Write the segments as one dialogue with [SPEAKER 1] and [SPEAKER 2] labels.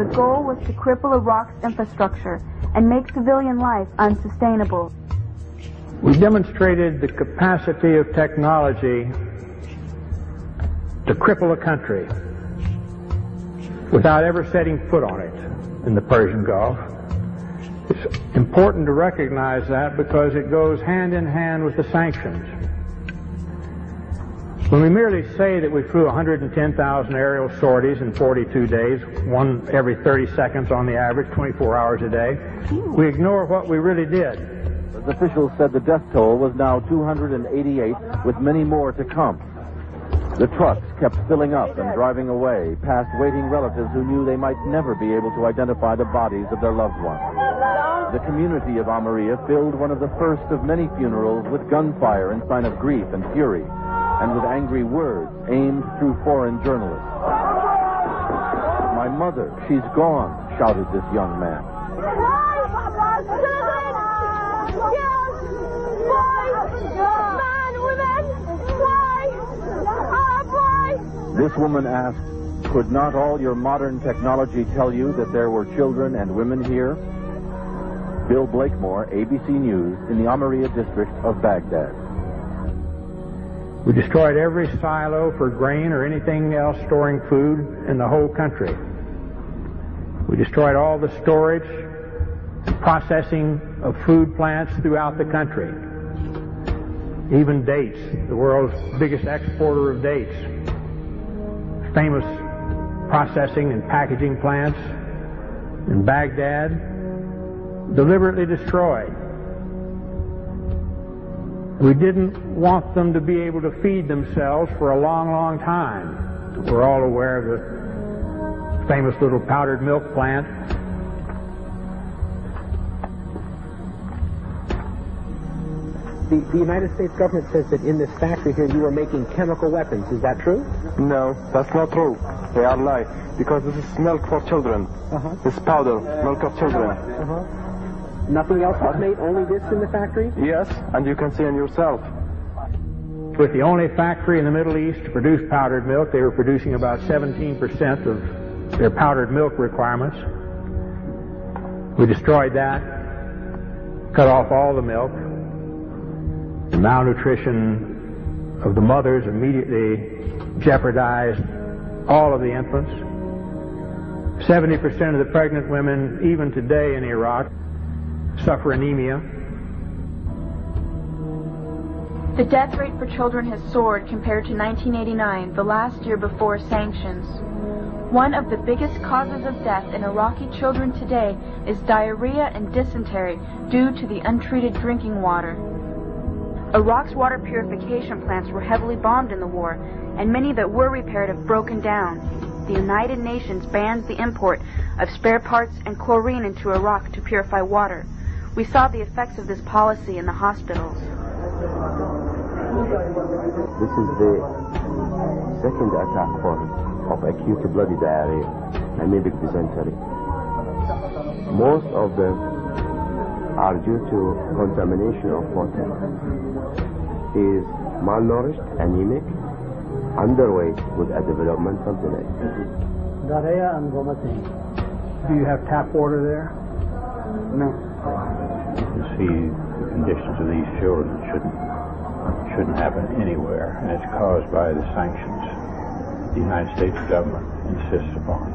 [SPEAKER 1] the goal was to cripple Iraq's infrastructure and make civilian life unsustainable.
[SPEAKER 2] We demonstrated the capacity of technology to cripple a country without ever setting foot on it in the Persian Gulf. It's important to recognize that because it goes hand in hand with the sanctions. When we merely say that we flew 110,000 aerial sorties in 42 days, one every 30 seconds on the average, 24 hours a day, we ignore what we really did.
[SPEAKER 3] As officials said, the death toll was now 288, with many more to come. The trucks kept filling up and driving away, past waiting relatives who knew they might never be able to identify the bodies of their loved ones. The community of Almeria filled one of the first of many funerals with gunfire in sign of grief and fury, and with angry words aimed through foreign journalists. "My mother, she's gone," shouted this young man. This woman asked, "Could not all your modern technology tell you that there were children and women here?" Bill Blakemore, ABC News, in the Almeria district of Baghdad.
[SPEAKER 2] We destroyed every silo for grain or anything else storing food in the whole country. We destroyed all the storage and processing of food plants throughout the country. Even dates, the world's biggest exporter of dates. Famous processing and packaging plants in Baghdad, deliberately destroyed. We didn't want them to be able to feed themselves for a long, long time. We're all aware of the famous little powdered milk plant.
[SPEAKER 4] The United States government says that in this factory here you are making chemical weapons. Is that true?
[SPEAKER 5] No, that's not true. They are lying. Because this is milk for children. This powder, milk of children.
[SPEAKER 4] Nothing else was made? Only this in the factory?
[SPEAKER 5] Yes, and you can see it yourself.
[SPEAKER 2] With the only factory in the Middle East to produce powdered milk, they were producing about 17% of their powdered milk requirements. We destroyed that, cut off all the milk. The malnutrition of the mothers immediately jeopardized all of the infants. 70% of the pregnant women, even today in Iraq, suffer anemia.
[SPEAKER 1] The death rate for children has soared compared to 1989, the last year before sanctions. One of the biggest causes of death in Iraqi children today is diarrhea and dysentery due to the untreated drinking water. Iraq's water purification plants were heavily bombed in the war, and many that were repaired have broken down. The United Nations banned the import of spare parts and chlorine into Iraq to purify water. We saw the effects of this policy in the hospitals.
[SPEAKER 6] This is the second attack form of acute bloody diarrhea, amoebic dysentery. Most of them are due to contamination of water. He is malnourished, anemic, underweight with a developmental delay.
[SPEAKER 2] Diarrhea and vomiting. Do you have tap water there?
[SPEAKER 6] No.
[SPEAKER 7] You see the conditions of these children shouldn't happen anywhere, and it's caused by the sanctions the United States government insists upon.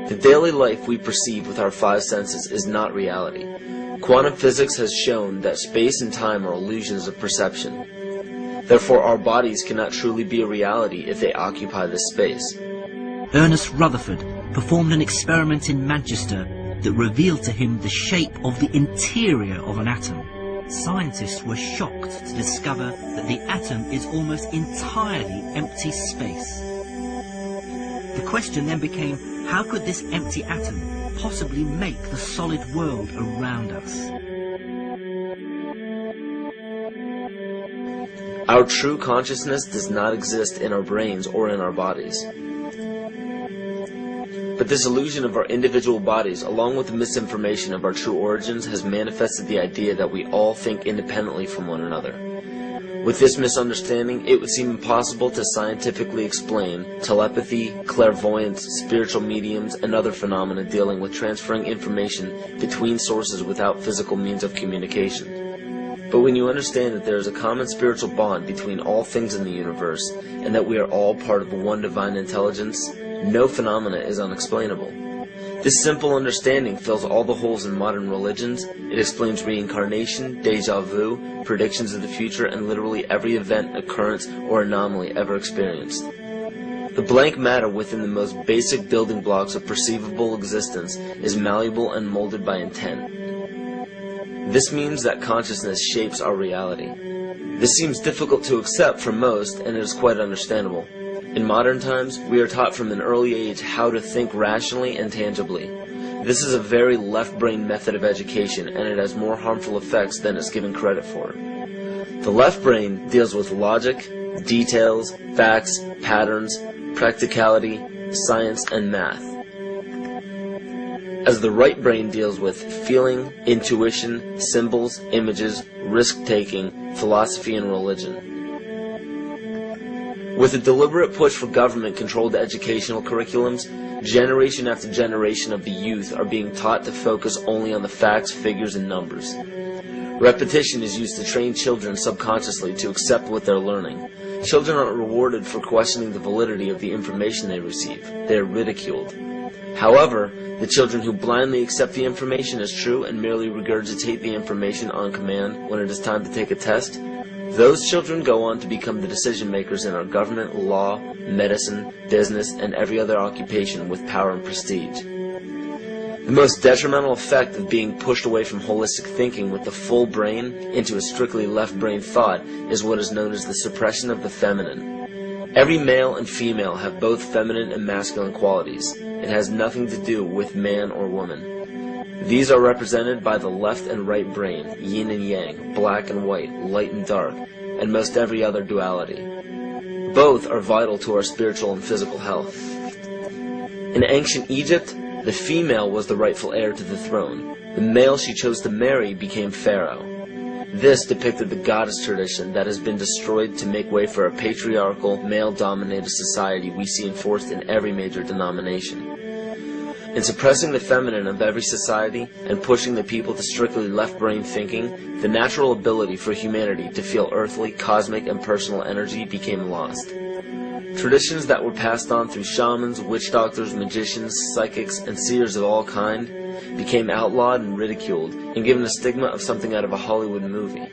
[SPEAKER 8] The daily life we perceive with our five senses is not reality. Quantum physics has shown that space and time are illusions of perception. Therefore, our bodies cannot truly be a reality if they occupy this space.
[SPEAKER 9] Ernest Rutherford performed an experiment in Manchester that revealed to him the shape of the interior of an atom. Scientists were shocked to discover that the atom is almost entirely empty space. The question then became, how could this empty atom possibly make the solid world around us.
[SPEAKER 8] Our true consciousness does not exist in our brains or in our bodies. But this illusion of our individual bodies, along with the misinformation of our true origins, has manifested the idea that we all think independently from one another. With this misunderstanding, it would seem impossible to scientifically explain telepathy, clairvoyance, spiritual mediums, and other phenomena dealing with transferring information between sources without physical means of communication. But when you understand that there is a common spiritual bond between all things in the universe, and that we are all part of one divine intelligence, no phenomena is unexplainable. This simple understanding fills all the holes in modern religions. It explains reincarnation, déjà vu, predictions of the future, and literally every event, occurrence, or anomaly ever experienced. The blank matter within the most basic building blocks of perceivable existence is malleable and molded by intent. This means that consciousness shapes our reality. This seems difficult to accept for most, and it is quite understandable. In modern times, we are taught from an early age how to think rationally and tangibly. This is a very left-brain method of education, and it has more harmful effects than it's given credit for. The left brain deals with logic, details, facts, patterns, practicality, science, and math, as the right brain deals with feeling, intuition, symbols, images, risk-taking, philosophy, and religion. With a deliberate push for government-controlled educational curriculums, generation after generation of the youth are being taught to focus only on the facts, figures, and numbers. Repetition is used to train children subconsciously to accept what they're learning. Children aren't rewarded for questioning the validity of the information they receive. They are ridiculed. However, the children who blindly accept the information as true and merely regurgitate the information on command when it is time to take a test, those children go on to become the decision makers in our government, law, medicine, business, and every other occupation with power and prestige. The most detrimental effect of being pushed away from holistic thinking with the full brain into a strictly left brain thought is what is known as the suppression of the feminine. Every male and female have both feminine and masculine qualities. It has nothing to do with man or woman. These are represented by the left and right brain, yin and yang, black and white, light and dark, and most every other duality. Both are vital to our spiritual and physical health. In ancient Egypt, the female was the rightful heir to the throne. The male she chose to marry became pharaoh. This depicted the goddess tradition that has been destroyed to make way for a patriarchal, male-dominated society we see enforced in every major denomination. In suppressing the feminine of every society and pushing the people to strictly left-brain thinking, the natural ability for humanity to feel earthly, cosmic, and personal energy became lost. Traditions that were passed on through shamans, witch doctors, magicians, psychics, and seers of all kind became outlawed and ridiculed and given a stigma of something out of a Hollywood movie.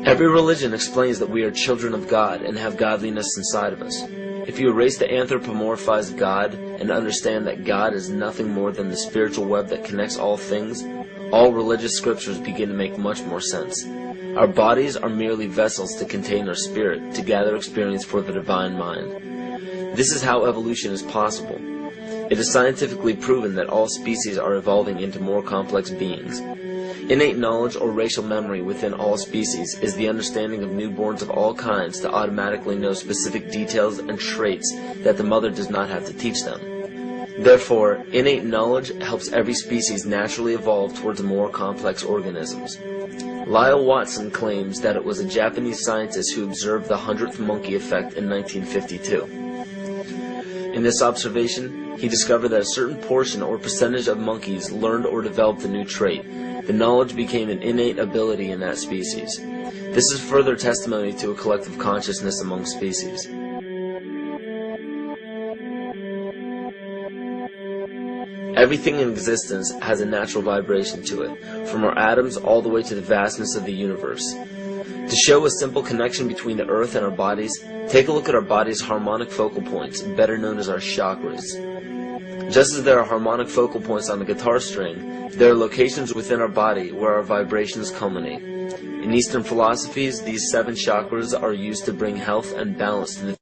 [SPEAKER 8] Every religion explains that we are children of God and have godliness inside of us. If you erase the anthropomorphized God and understand that God is nothing more than the spiritual web that connects all things, all religious scriptures begin to make much more sense. Our bodies are merely vessels to contain our spirit, to gather experience for the divine mind. This is how evolution is possible. It is scientifically proven that all species are evolving into more complex beings. Innate knowledge or racial memory within all species is the understanding of newborns of all kinds to automatically know specific details and traits that the mother does not have to teach them. Therefore, innate knowledge helps every species naturally evolve towards more complex organisms. Lyle Watson claims that it was a Japanese scientist who observed the 100th monkey effect in 1952. In this observation, he discovered that a certain portion or percentage of monkeys learned or developed a new trait. The knowledge became an innate ability in that species. This is further testimony to a collective consciousness among species. Everything in existence has a natural vibration to it, from our atoms all the way to the vastness of the universe. To show a simple connection between the earth and our bodies, take a look at our body's harmonic focal points, better known as our chakras. Just as there are harmonic focal points on the guitar string, there are locations within our body where our vibrations culminate. In Eastern philosophies, these 7 chakras are used to bring health and balance to the